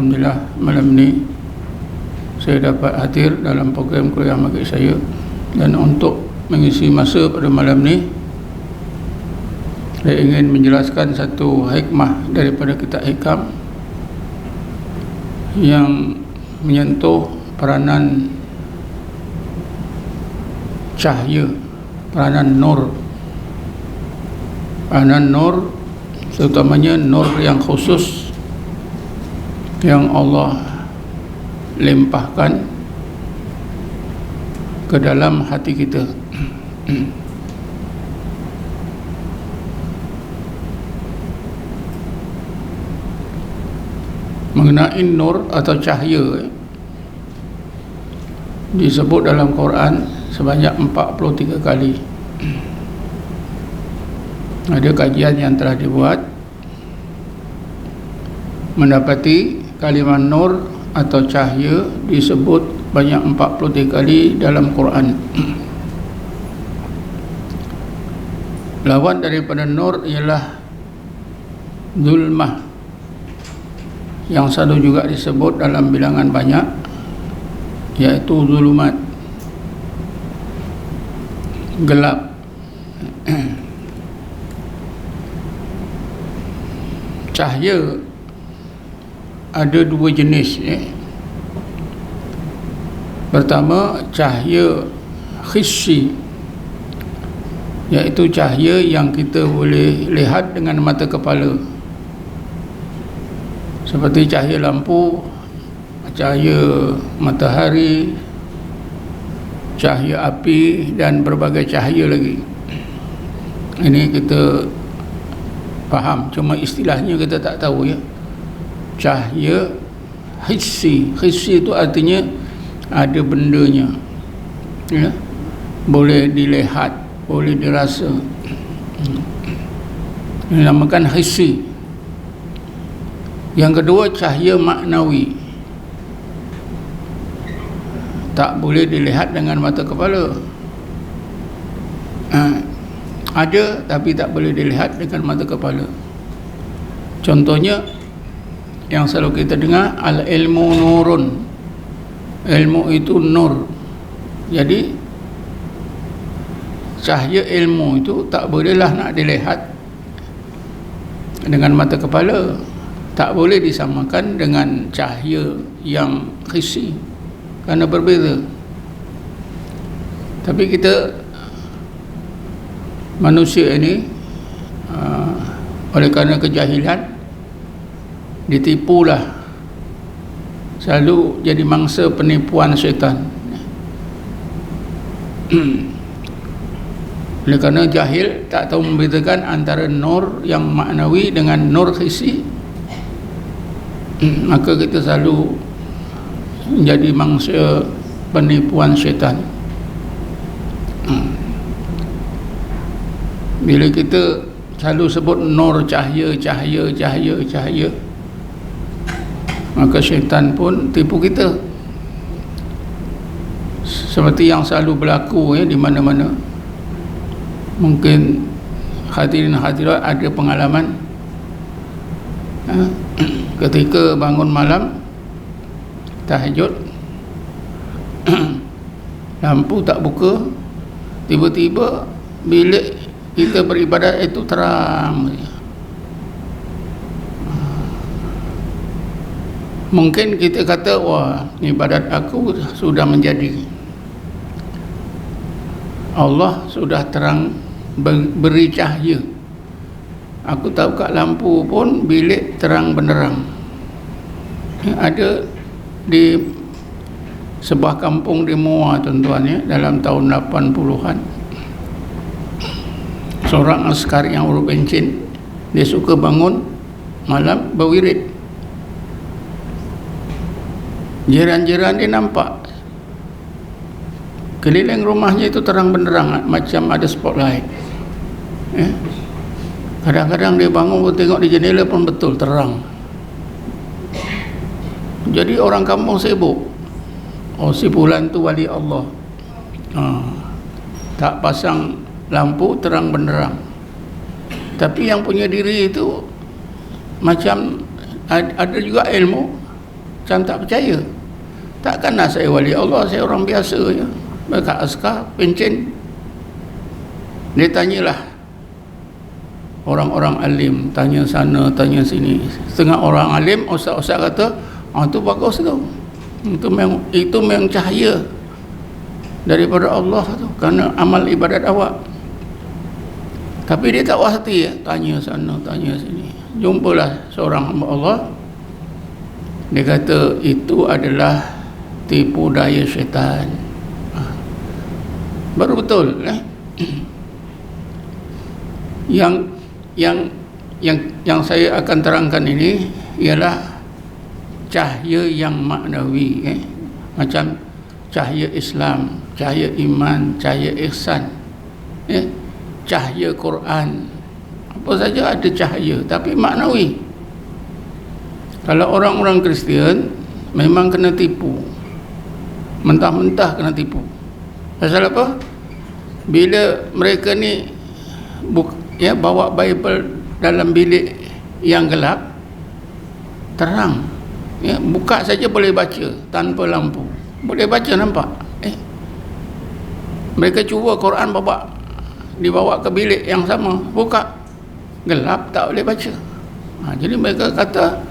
Alhamdulillah malam ni saya dapat hadir dalam program kuliah maghrib saya, dan untuk mengisi masa pada malam ni saya ingin menjelaskan satu hikmah daripada kitab Hikam yang menyentuh peranan cahaya, peranan nur, terutamanya nur yang khusus yang Allah limpahkan ke dalam hati kita. Mengenai nur atau cahaya disebut dalam Quran sebanyak 43 kali. Ada kajian yang telah dibuat mendapati kalimat nur atau cahaya disebut banyak 43 kali dalam Quran. Lawan daripada nur ialah zulmah, yang selalu juga disebut dalam bilangan banyak, iaitu zulumat, gelap. Cahaya ada dua jenis. Pertama, cahaya hissi, iaitu cahaya yang kita boleh lihat dengan mata kepala, seperti cahaya lampu, cahaya matahari, cahaya api, dan berbagai cahaya lagi. Ini kita faham, cuma istilahnya kita tak tahu ya. Cahaya hissi, hissi itu artinya ada bendanya ya, boleh dilihat, boleh dirasa. Ini namakan hissi. Yang kedua, cahaya maknawi, tak boleh dilihat dengan mata kepala. Ada tapi tak boleh dilihat dengan mata kepala. Contohnya yang selalu kita dengar, al-ilmu nurun, ilmu itu nur. Jadi cahaya ilmu itu tak bolehlah nak dilihat dengan mata kepala, tak boleh disamakan dengan cahaya yang hissi, kerana berbeza. Tapi kita manusia ini oleh kerana kejahilan ditipulah, selalu jadi mangsa penipuan syaitan. Oleh kerana jahil, tak tahu membezakan antara nur yang maknawi dengan nur hissi, maka kita selalu menjadi mangsa penipuan syaitan. Bila kita selalu sebut nur, cahaya, maka syaitan pun tipu kita, seperti yang selalu berlaku di mana-mana. Mungkin hadirin hadirat ada pengalaman ketika bangun malam tahajud, lampu tak buka, tiba-tiba bilik kita beribadat itu terang. Mungkin kita kata, wah, ibadat aku sudah menjadi, Allah sudah terang beri cahaya, aku tak buka lampu pun bilik terang benderang. Ada di sebuah kampung di Muar, tuan-tuan ya, dalam tahun 80-an, seorang askar yang urut bencin, dia suka bangun malam berwirid. Jiran-jiran dia nampak keliling rumahnya itu terang benderang, macam ada spotlight. Kadang-kadang dia bangun pun tengok di jendela pun betul terang. Jadi orang kampung sibuk, oh si fulan tu wali Allah, tak pasang lampu terang benderang. Tapi yang punya diri itu macam ada juga ilmu, macam tak percaya. Takkanlah saya wali Allah, saya orang biasa je, pakai askar, pencen. Dia tanyalah orang-orang alim, tanya sana, tanya sini. Setengah orang alim, ustaz-ustaz kata, tu bagus tu. Itu memang cahaya daripada Allah tu, kerana amal ibadat awak. Tapi dia tak puas hati, tanya sana, tanya sini. Jumpalah seorang hamba Allah, dia kata itu adalah tipu daya syaitan. Baru betul yang saya akan terangkan ini ialah cahaya yang maknawi, macam cahaya Islam, cahaya iman, cahaya ihsan, cahaya Quran. Apa saja ada cahaya, tapi maknawi. Kalau orang-orang Kristian memang kena tipu, mentah-mentah kena tipu. Pasal apa? Bila mereka ni bawa Bible dalam bilik yang gelap, terang, buka saja boleh baca tanpa lampu, boleh baca, nampak. Mereka cuba Quran dibawa ke bilik yang sama, buka, gelap, tak boleh baca. Jadi mereka kata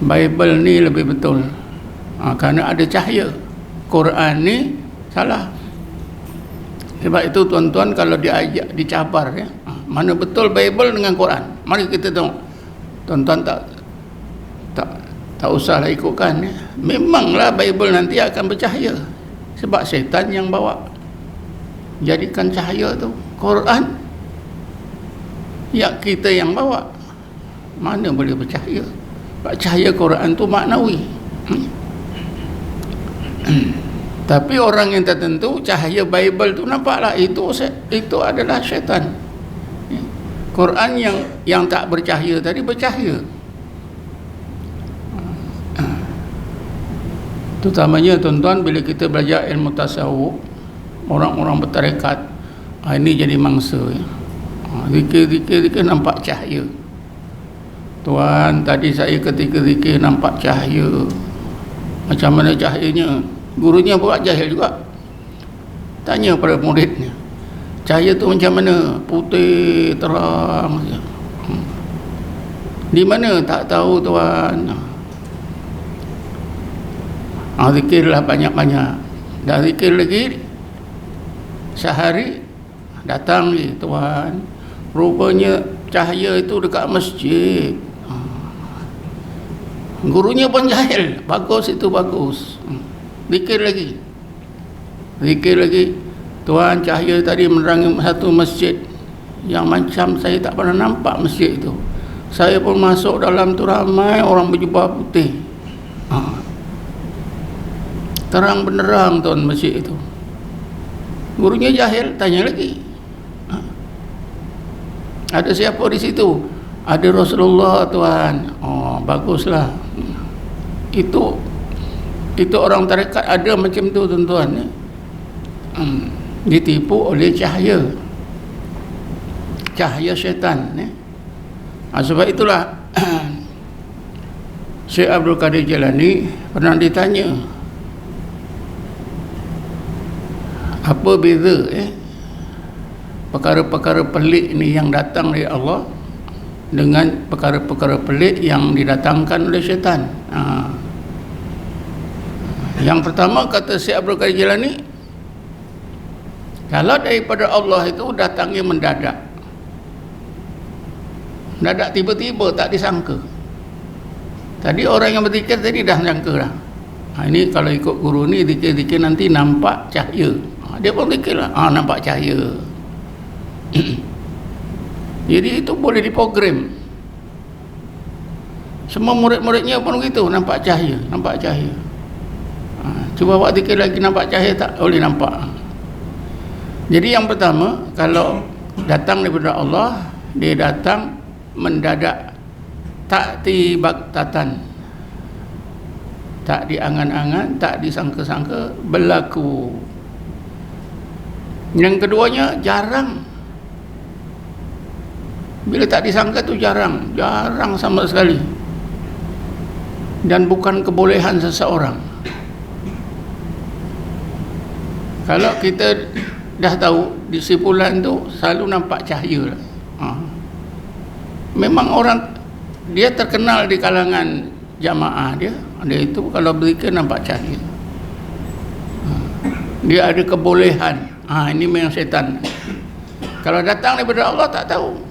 Bible ni lebih betul, kerana ada cahaya. Quran ni salah. Sebab itu tuan-tuan, kalau diajak, dicabar, mana betul Bible dengan Quran, mari kita tengok. Tuan-tuan tak usahlah ikutkan, memanglah Bible nanti akan bercahaya, sebab syaitan yang bawa jadikan cahaya tu. Quran ya kita yang bawa, mana boleh bercahaya? Sebab cahaya Quran tu maknawi. Tapi orang yang tertentu, cahaya Bible tu nampaklah itu adalah syaitan. Quran yang tak bercahaya tadi bercahaya. Terutamanya tuan-tuan, bila kita belajar ilmu tasawuf, orang-orang bertarekat, ini jadi mangsa. Zikir nampak cahaya. Tuan, tadi saya ketika zikir nampak cahaya. Macam mana cahayanya? Gurunya buat jahil juga. Tanya pada muridnya, cahaya tu macam mana? Putih, terang. Di mana? Tak tahu tuan. Zikirlah banyak-banyak. Dah zikir lagi, sehari datang ni tuan, rupanya cahaya itu dekat masjid. Gurunya pun jahil. Bagus, itu bagus. Zikir lagi, tuan, cahaya tadi menerangi satu masjid yang macam saya tak pernah nampak masjid itu. Saya pun masuk dalam tu, ramai orang berjubah putih, terang benderang tuan masjid itu. Gurunya jahil, tanya lagi, ada siapa di situ? Ada Rasulullah tuan. Baguslah. Itu orang tarekat ada macam tu tuan-tuan, ditipu oleh cahaya syaitan. Sebab itulah Syekh Abdul Qadir Jilani pernah ditanya, apa beza perkara-perkara pelik ni yang datang dari Allah dengan perkara-perkara pelik yang didatangkan oleh syaitan. Yang pertama, kata Syekh Abdul Qadir Jilani, kalau daripada Allah itu datangnya mendadak, tiba-tiba, tak disangka. Tadi orang yang berzikir tadi dah sangka dah. Ini kalau ikut guru ni, zikir-zikir nanti nampak cahaya. Dia pun zikir lah, nampak cahaya. Jadi itu boleh diprogram. Semua murid-muridnya pun begitu, nampak cahaya. Cuba buat zikir lagi, nampak cahaya, tak boleh nampak. Jadi yang pertama, kalau datang daripada Allah, dia datang mendadak, tak tibaktatan, tak diangan-angan, tak disangka-sangka, berlaku. Yang keduanya, jarang. Bila tak disangka tu jarang sama sekali. dan bukan kebolehan seseorang. Kalau kita dah tahu di si fulan tu selalu nampak cahaya lah. Memang orang dia terkenal di kalangan jamaah dia itu kalau berzikir nampak cahaya. Dia ada kebolehan. Ini memang syaitan. Kalau datang daripada Allah tak tahu.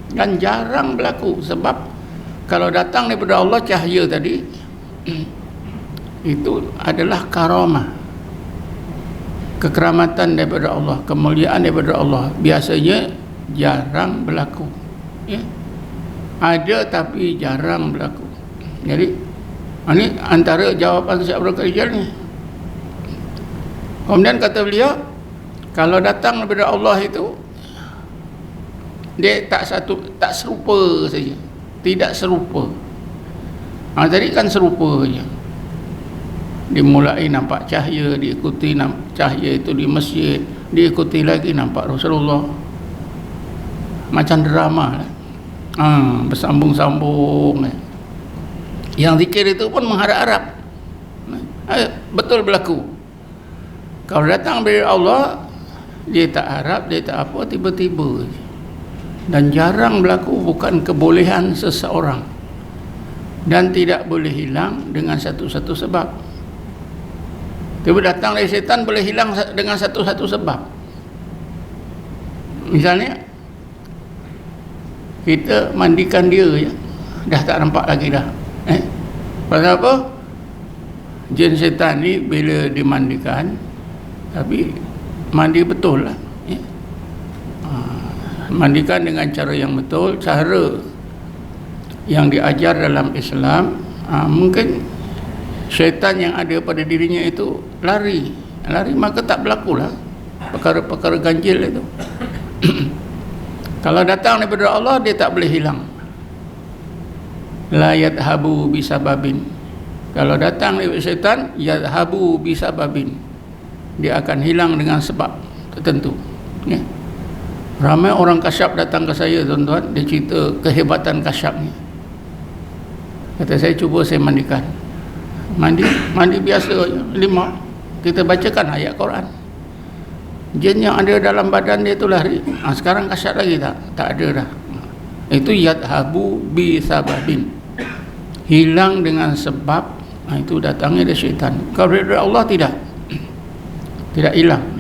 Dan jarang berlaku, sebab kalau datang daripada Allah cahaya tadi itu adalah karamah, kekeramatan daripada Allah, kemuliaan daripada Allah. Biasanya jarang berlaku, ya. Ada tapi jarang berlaku. Jadi ini antara jawapan Syekh Abdul Qadir ni. Kemudian kata beliau, kalau datang daripada Allah itu dia tak serupa saja, tidak serupa. Tadi kan serupa saja. Dimulai nampak cahaya, diikuti cahaya itu di masjid, diikuti lagi nampak Rasulullah. Macam drama lah. Bersambung-sambung. Yang zikir itu pun mengharap-harap. Betul berlaku. Kalau datang dari Allah, dia tak harap, dia tak apa, tiba-tiba. Dan jarang berlaku, bukan kebolehan seseorang. Dan tidak boleh hilang dengan satu-satu sebab. Tiba datang dari syaitan boleh hilang dengan satu-satu sebab. Misalnya kita mandikan dia ya, dah tak nampak lagi dah. Pasal apa? Jin syaitan ni bila dimandikan, tapi mandi betul lah, ya. Mandikan dengan cara yang betul, cara yang diajar dalam Islam. Mungkin syaitan yang ada pada dirinya itu lari, maka tak berlakulah perkara-perkara ganjil itu. Kalau datang daripada Allah, dia tak boleh hilang. La yadhabu bisababin. Kalau datang daripada syaitan, yadhabu bisababin, dia akan hilang dengan sebab tertentu, ya. Ramai orang kasyaf datang ke saya, tuan-tuan, dia cerita kehebatan kasyafnya. Kata saya, cuba saya mandikan. Mandi biasa, 5. Kita bacakan ayat Quran. Jin yang ada dalam badan dia tu lari. Sekarang kasyaf lagi tak ada dah. Itu yadhabu bi sababin, hilang dengan sebab. Itu datangnya dari syaitan. Kalau dari Allah tidak hilang.